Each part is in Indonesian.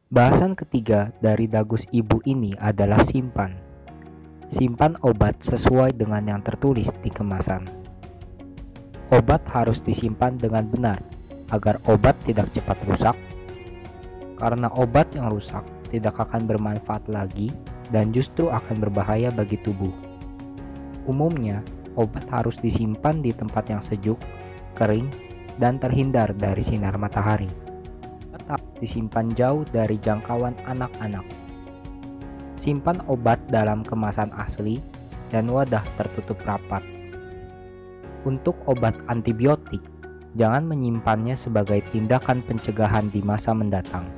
Bahasan ketiga dari Dagus Ibu ini adalah simpan. Simpan obat sesuai dengan yang tertulis di kemasan. Obat harus disimpan dengan benar agar obat tidak cepat rusak, karena obat yang rusak tidak akan bermanfaat lagi dan justru akan berbahaya bagi tubuh. Umumnya, obat harus disimpan di tempat yang sejuk, kering, dan terhindar dari sinar matahari. Tetap disimpan jauh dari jangkauan anak-anak. Simpan obat dalam kemasan asli dan wadah tertutup rapat. Untuk obat antibiotik, jangan menyimpannya sebagai tindakan pencegahan di masa mendatang.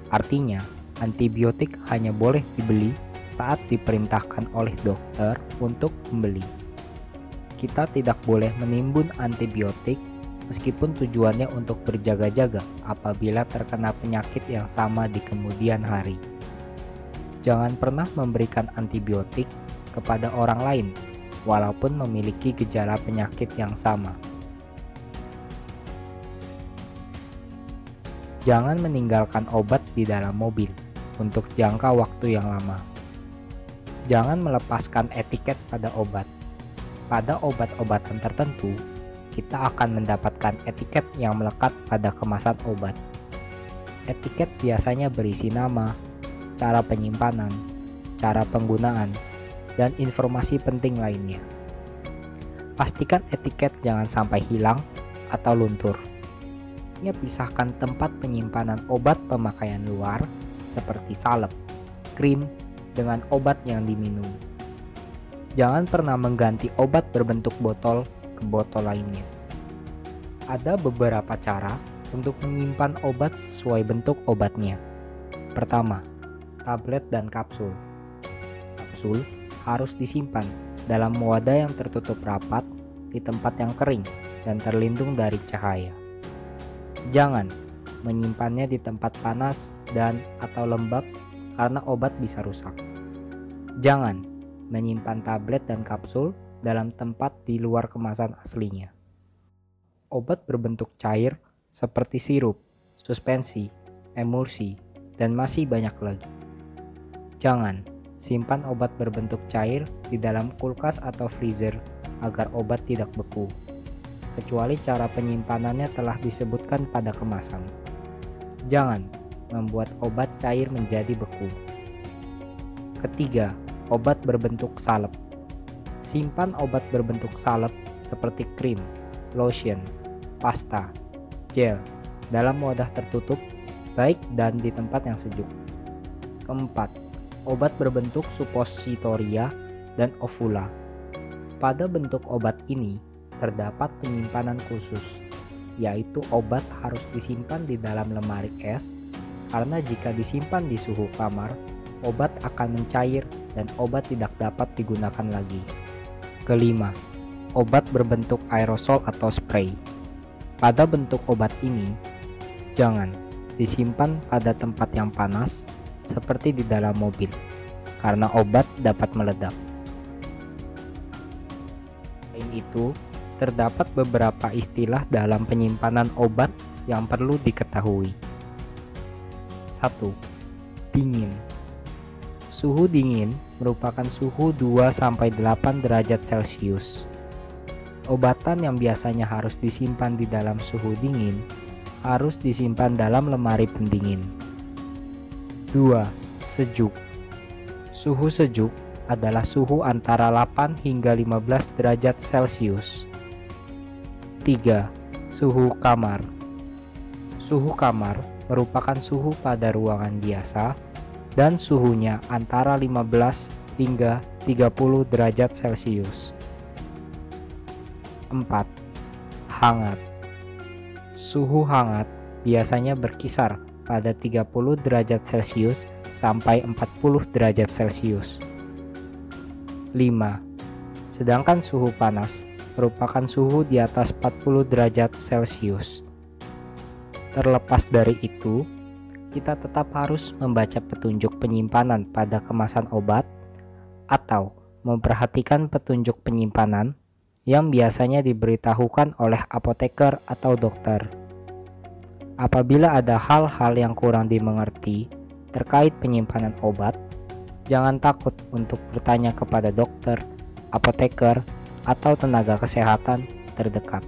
Artinya, antibiotik hanya boleh dibeli saat diperintahkan oleh dokter untuk membeli. Kita tidak boleh menimbun antibiotik meskipun tujuannya untuk berjaga-jaga apabila terkena penyakit yang sama di kemudian hari. Jangan pernah memberikan antibiotik kepada orang lain walaupun memiliki gejala penyakit yang sama. Jangan meninggalkan obat di dalam mobil untuk jangka waktu yang lama. Jangan melepaskan etiket pada obat. Pada obat-obatan tertentu, kita akan mendapatkan etiket yang melekat pada kemasan obat. Etiket biasanya berisi nama, cara penyimpanan, cara penggunaan, dan informasi penting lainnya. Pastikan etiket jangan sampai hilang atau luntur. Pisahkan tempat penyimpanan obat pemakaian luar seperti salep, krim, dengan obat yang diminum. Jangan pernah mengganti obat berbentuk botol ke botol lainnya. Ada beberapa cara untuk menyimpan obat sesuai bentuk obatnya. Pertama, tablet dan kapsul. Kapsul harus disimpan dalam wadah yang tertutup rapat di tempat yang kering dan terlindung dari cahaya. Jangan menyimpannya di tempat panas dan atau lembab karena obat bisa rusak. Jangan menyimpan tablet dan kapsul dalam tempat di luar kemasan aslinya. Obat berbentuk cair seperti sirup, suspensi, emulsi, dan masih banyak lagi. Jangan simpan obat berbentuk cair di dalam kulkas atau freezer agar obat tidak beku, kecuali cara penyimpanannya telah disebutkan pada kemasan. Jangan membuat obat cair menjadi beku. Ketiga, obat berbentuk salep. Simpan obat berbentuk salep seperti krim, lotion, pasta, gel dalam wadah tertutup, baik dan di tempat yang sejuk. Keempat, obat berbentuk suppositoria dan ovula. Pada bentuk obat ini terdapat penyimpanan khusus, yaitu obat harus disimpan di dalam lemari es, karena jika disimpan di suhu kamar, obat akan mencair dan obat tidak dapat digunakan lagi. Kelima, obat berbentuk aerosol atau spray. Pada bentuk obat ini, jangan disimpan pada tempat yang panas seperti di dalam mobil, karena obat dapat meledak. Selain itu, terdapat beberapa istilah dalam penyimpanan obat yang perlu diketahui. 1. Dingin. Suhu dingin merupakan suhu 2-8 derajat Celcius. Obatan yang biasanya harus disimpan di dalam suhu dingin harus disimpan dalam lemari pendingin. 2. Sejuk. Suhu sejuk adalah suhu antara 8 hingga 15 derajat Celcius. 3. Suhu kamar. Suhu kamar merupakan suhu pada ruangan biasa dan suhunya antara 15 hingga 30 derajat Celcius. 4. Hangat. Suhu hangat biasanya berkisar pada 30 derajat Celcius sampai 40 derajat Celcius. 5. Sedangkan suhu panas merupakan suhu di atas 40 derajat Celcius. Terlepas dari itu, kita tetap harus membaca petunjuk penyimpanan pada kemasan obat atau memperhatikan petunjuk penyimpanan yang biasanya diberitahukan oleh apoteker atau dokter. Apabila ada hal-hal yang kurang dimengerti terkait penyimpanan obat, jangan takut untuk bertanya kepada dokter, apoteker, atau tenaga kesehatan terdekat.